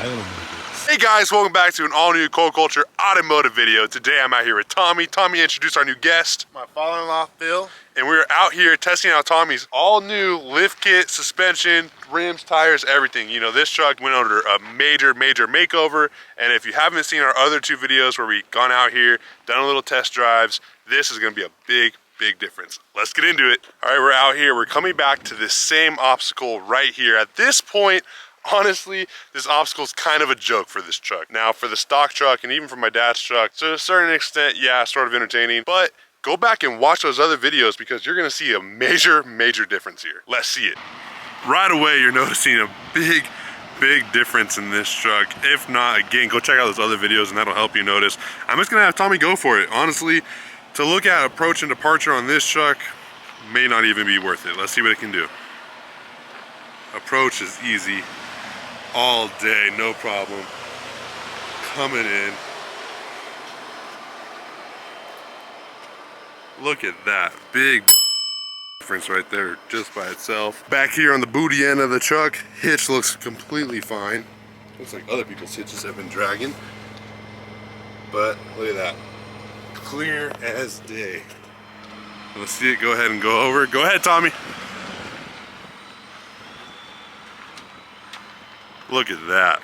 Hey guys, welcome back to an all-new Cold Culture automotive video. Today I'm out here with Tommy. Tommy, introduce our new guest. My father-in-law, Phil. And we're out here testing out Tommy's all-new lift kit, suspension, rims, tires, everything. You know, this truck went under a major makeover. And if you haven't seen our other two videos where we've gone out here, done a little test drives, this is gonna be a big difference. Let's get into it. All right, we're out here. We're coming back to this same obstacle right here. At this point, honestly, this obstacle is kind of a joke for this truck. Now, for the stock truck and even for my dad's truck, to a certain extent, yeah, sort of entertaining, but go back and watch those other videos because you're gonna see a major difference here. Let's see it. Right away, you're noticing a big difference in this truck. If not, again, go check out those other videos and that'll help you notice. I'm just gonna have Tommy go for it. Honestly, to look at approach and departure on this truck may not even be worth it. Let's see what it can do. Approach is easy. All day, no problem. Coming in. Look at that, big difference right there just by itself. Back here on the booty end of the truck, hitch looks completely fine. Looks like other people's hitches have been dragging. But look at that, clear as day. Let's see it go ahead and go over. Go ahead, Tommy. Look at that.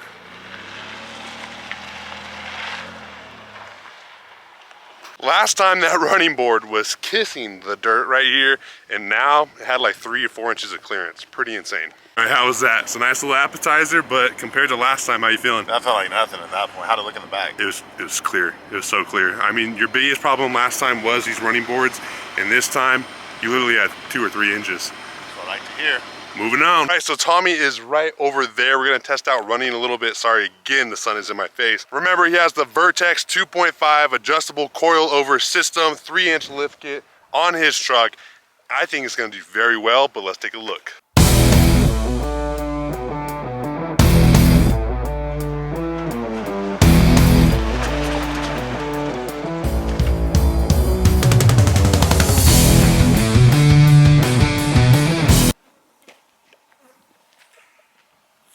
Last time that running board was kissing the dirt right here, and now it had like 3 or 4 inches of clearance. Pretty insane. All right, how was that? It's a nice little appetizer, but compared to last time, how you feeling? That felt like nothing at that point. How'd it look in the back? It was clear. It was so clear. I mean, your biggest problem last time was these running boards, and this time you literally had 2 or 3 inches. That's what I like to hear. Moving on. All right, so Tommy is right over there. We're gonna test out running a little bit. Sorry, again, the sun is in my face. Remember, he has the Vertex 2.5 adjustable coilover system, 3-inch lift kit on his truck. I think it's gonna do very well, but let's take a look.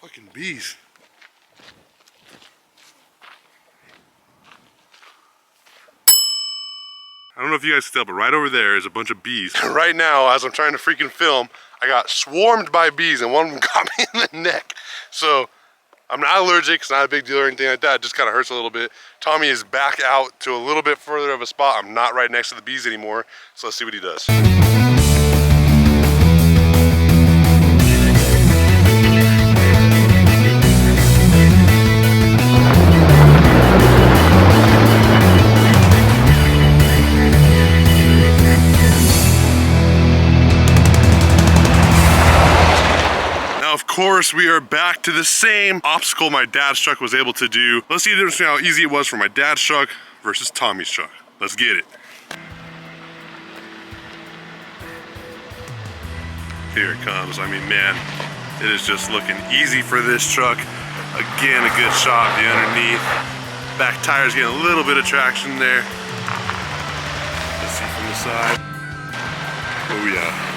Fucking bees. I don't know if you guys can tell, but right over there is a bunch of bees. Right now, as I'm trying to freaking film, I got swarmed by bees and one of them got me in the neck. So I'm not allergic, it's not a big deal or anything like that, it just kind of hurts a little bit. Tommy is back out to a little bit further of a spot. I'm not right next to the bees anymore, so let's see what he does. Of course, we are back to the same obstacle my dad's truck was able to do. Let's see the difference between how easy it was for my dad's truck versus Tommy's truck. Let's get it. Here it comes. I mean, man, it is just looking easy for this truck. Again, a good shot of the underneath. Back tire's getting a little bit of traction there. Let's see from the side. Oh yeah.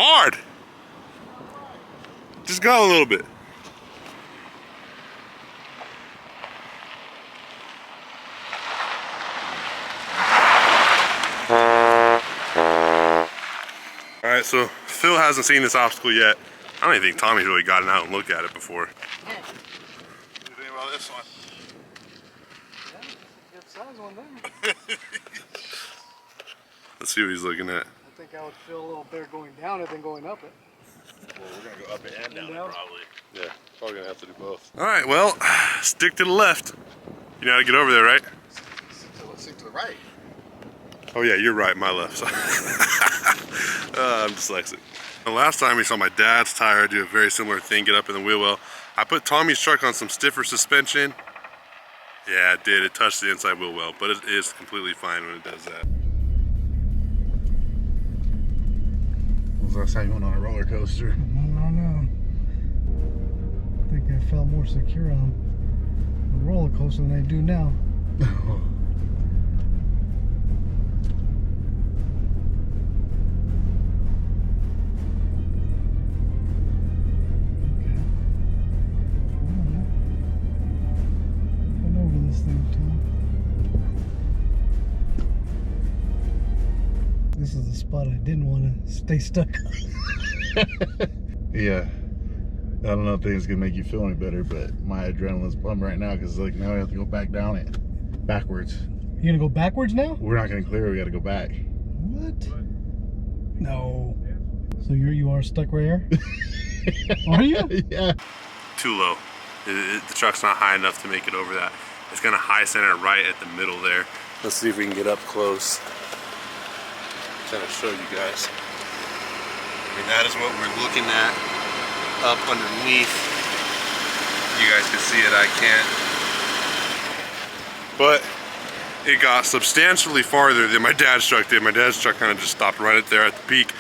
Hard. Just go a little bit. All right, so Phil hasn't seen this obstacle yet. I don't even think Tommy's really gotten out and looked at it before. What do you think about this one? Yeah, good size one there. Let's see what he's looking at. I think I would feel a little better going down it than going up it. Well, we're gonna go up it and down it probably. Yeah, probably gonna have to do both. All right, well, stick to the left. You know how to get over there, right? Stick to the right. Oh yeah, you're right, my left side. I'm dyslexic. The last time we saw my dad's tire do a very similar thing, get up in the wheel well. I put Tommy's truck on some stiffer suspension. Yeah, it did. It touched the inside wheel well, but it is completely fine when it does that. Last time you went on a roller coaster. I don't know. I think I felt more secure on the roller coaster than I do now. this thing, Tom. This is the spot I didn't want to stay stuck. Yeah. I don't know if things can make you feel any better, but my adrenaline's pumping right now because like now we have to go back down it. Backwards. You're gonna go backwards now? We're not gonna clear, we gotta go back. What? No. So you are stuck right here? Are you? Yeah. Too low. The truck's not high enough to make it over that. It's gonna high center right at the middle there. Let's see if we can get up close. Trying to show you guys. I mean, that is what we're looking at up underneath. You guys can see it, I can't. But it got substantially farther than my dad's truck did. My dad's truck kind of just stopped right there at the peak.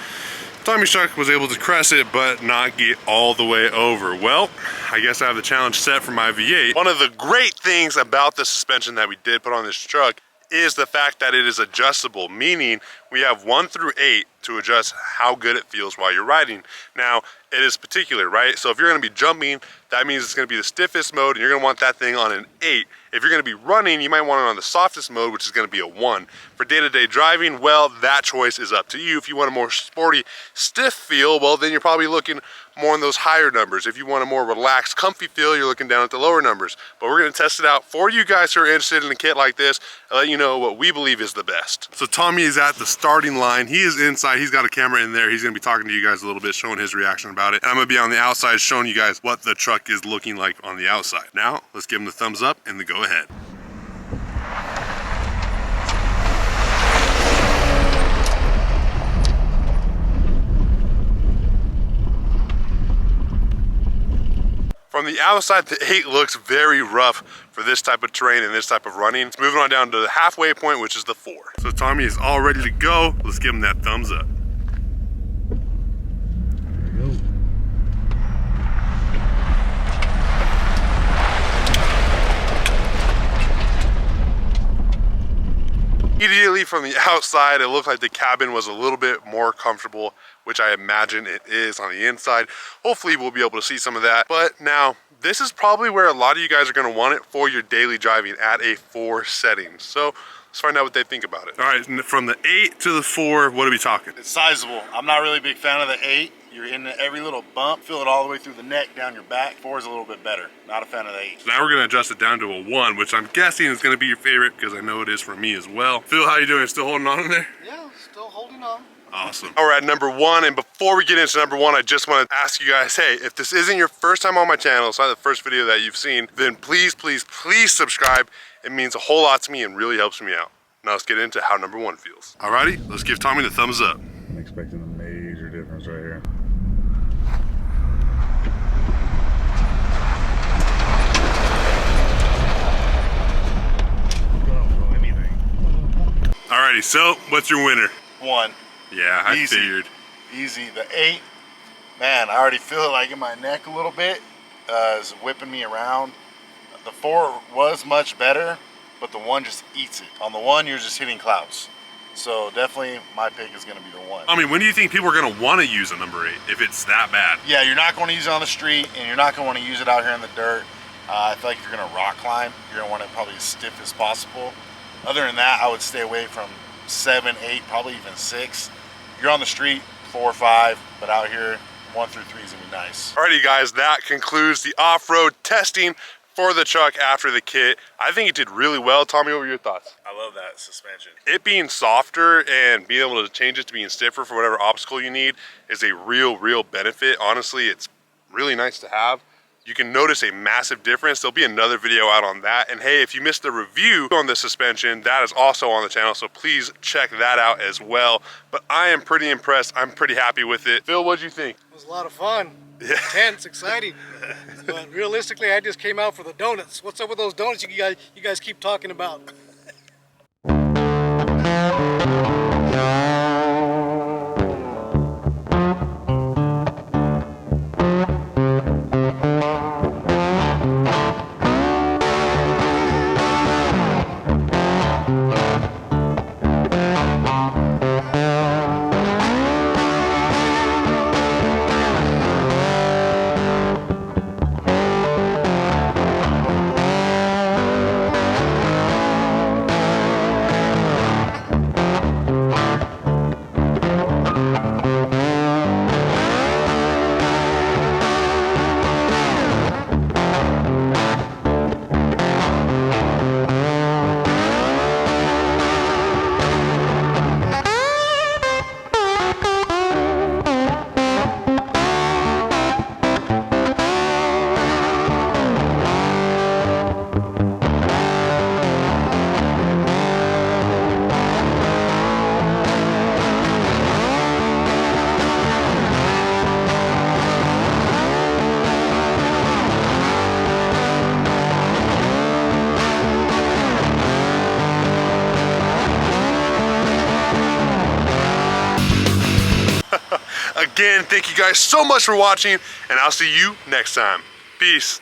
Tommy's truck was able to crest it, but not get all the way over. Well, I guess I have the challenge set for my V8. One of the great things about the suspension that we did put on this truck is the fact that it is adjustable, meaning we have 1 through 8 to adjust how good it feels while you're riding. Now, it is particular, right? So if you're gonna be jumping, that means it's gonna be the stiffest mode and you're gonna want that thing on an 8. If you're gonna be running, you might want it on the softest mode, which is gonna be a 1. For day-to-day driving, well, that choice is up to you. If you want a more sporty, stiff feel, well, then you're probably looking more on those higher numbers. If you want a more relaxed, comfy feel, you're looking down at the lower numbers. But we're gonna test it out for you guys who are interested in a kit like this and let you know what we believe is the best. So Tommy is at the starting line. He is inside, he's got a camera in there. He's gonna be talking to you guys a little bit, showing his reaction about it. And I'm gonna be on the outside showing you guys what the truck is looking like on the outside. Now, let's give him the thumbs up and the go ahead. From the outside, the 8 looks very rough for this type of terrain and this type of running. It's moving on down to the halfway point, which is the 4. So Tommy is all ready to go. Let's give him that thumbs up. There we go. Immediately from the outside, it looked like the cabin was a little bit more comfortable, which I imagine it is on the inside. Hopefully we'll be able to see some of that. But now, this is probably where a lot of you guys are gonna want it for your daily driving at a 4 setting. So let's find out what they think about it. All right, from the 8 to the 4, what are we talking? It's sizable. I'm not really a big fan of the 8. You're in every little bump, feel it all the way through the neck, down your back. 4 is a little bit better. Not a fan of the 8. So now we're gonna adjust it down to a 1, which I'm guessing is gonna be your favorite because I know it is for me as well. Phil, how you doing? Still holding on in there? Yeah, still holding on. Awesome. All right, number 1, and before we get into number 1, I just want to ask you guys, hey, if this isn't your first time on my channel, it's not the first video that you've seen, then please, please, please subscribe. It means a whole lot to me and really helps me out. Now let's get into how number 1 feels. Alrighty, let's give Tommy the thumbs up. I'm expecting a major difference right here. Alrighty, so what's your winner? 1. Yeah, I Easy. figured. Easy. The 8, man, I already feel it like in my neck a little bit. It's whipping me around. The 4 was much better, but the 1 just eats it. On the 1, you're just hitting clouds. So definitely my pick is gonna be the 1. I mean, when do you think people are gonna wanna use a number 8 if it's that bad? Yeah, you're not gonna use it on the street and you're not gonna wanna use it out here in the dirt. I feel like if you're gonna rock climb, you're gonna want it probably as stiff as possible. Other than that, I would stay away from 7, 8, probably even 6. You're on the street, 4, 5, but out here, 1 through 3 is gonna be nice. Alrighty guys, that concludes the off-road testing for the truck after the kit. I think it did really well. Tommy, what were your thoughts? I love that suspension. It being softer and being able to change it to being stiffer for whatever obstacle you need is a real benefit. Honestly, it's really nice to have. You can notice a massive difference. There'll be another video out on that. And hey, if you missed the review on the suspension, that is also on the channel, so please check that out as well. But I am pretty impressed. I'm pretty happy with it. Phil, what'd you think? It was a lot of fun. Yeah. Intense, exciting. But realistically, I just came out for the donuts. What's up with those donuts you guys keep talking about? Again, thank you guys so much for watching, and I'll see you next time. Peace.